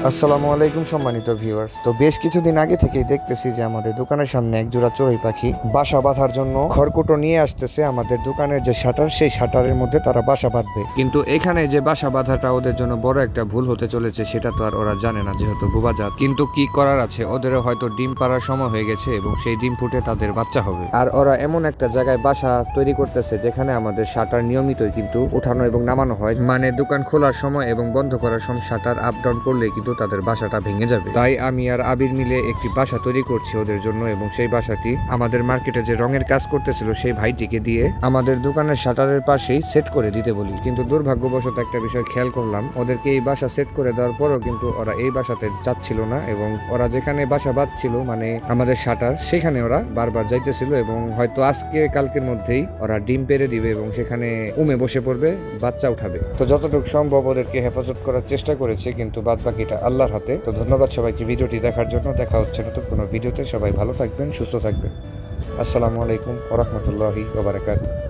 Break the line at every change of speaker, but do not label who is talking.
আসসালামু আলাইকুম সম্মানিত ভিউয়ার্স। তো বেশ কিছুদিন আগে থেকেই দেখতেছি যে আমাদের দোকানের সামনে এক জোড়া চড়ুই পাখি বাসা বাঁধার জন্য খড়কুটো নিয়ে আসতেছে। আমাদের দোকানের যে শাটার, সেই শাটারের মধ্যে তারা বাসা বাঁধবে। কিন্তু এখানে যে বাসা বাঁধাটা ওদের জন্য বড় একটা ভুল হতে চলেছে, সেটা তো আর ওরা জানে না, যেহেতু বোবাজাত। কিন্তু কি করার আছে, ওদেরও হয়তো ডিম পাড়ার সময় হয়ে গেছে এবং সেই ডিম ফুটে তাদের বাচ্চা হবে। আর ওরা এমন একটা জায়গায় বাসা তৈরি করতেছে যেখানে আমাদের শাটার নিয়মিতই কিন্তু উঠানো এবং নামানো হয়, মানে দোকান খোলার সময় এবং বন্ধ করার সময় শাটার আপ ডাউন করলে কিন্তু তাদের বাসাটা ভেঙে যাবে। তাই আমি আর আবির মিলে একটি বাসা তৈরি করছি ওদের জন্য, এবং সেই বাসাটি আমাদের মার্কেটে যে রঙের কাজ করতেছিল সেই ভাইটিকে দিয়ে আমাদের দোকানের শাটারের পাশেই সেট করে দিতে বলি। কিন্তু দুর্ভাগ্যবশত একটা বিষয় খেয়াল করলাম, ওদেরকে এই বাসা সেট করে দেওয়ার পরও কিন্তু ওরা এই বাসাতে যাচ্ছিল না, এবং ওরা যেখানে বাসা বাঁধছিল মানে আমাদের শাটার, সেখানে ওরা বারবার যাইতেছিল, এবং হয়তো আজকে কালকের মধ্যেই ওরা ডিম পেড়ে দিবে এবং সেখানে বসে পড়বে, বাচ্চা উঠাবে। তো যতটুকু সম্ভব ওদেরকে হেফাজত করার চেষ্টা করেছে, কিন্তু বাদ বাকিটা আল্লাহর হাতে। তো ধন্যবাদ সবাইকে ভিডিওটি দেখার জন্য। দেখা হচ্ছে নতুন কোনো ভিডিওতে। সবাই ভালো থাকবেন, সুস্থ থাকবেন। আসসালামু আলাইকুম ওয়া রাহমাতুল্লাহি ওয়া বারাকাতুহু।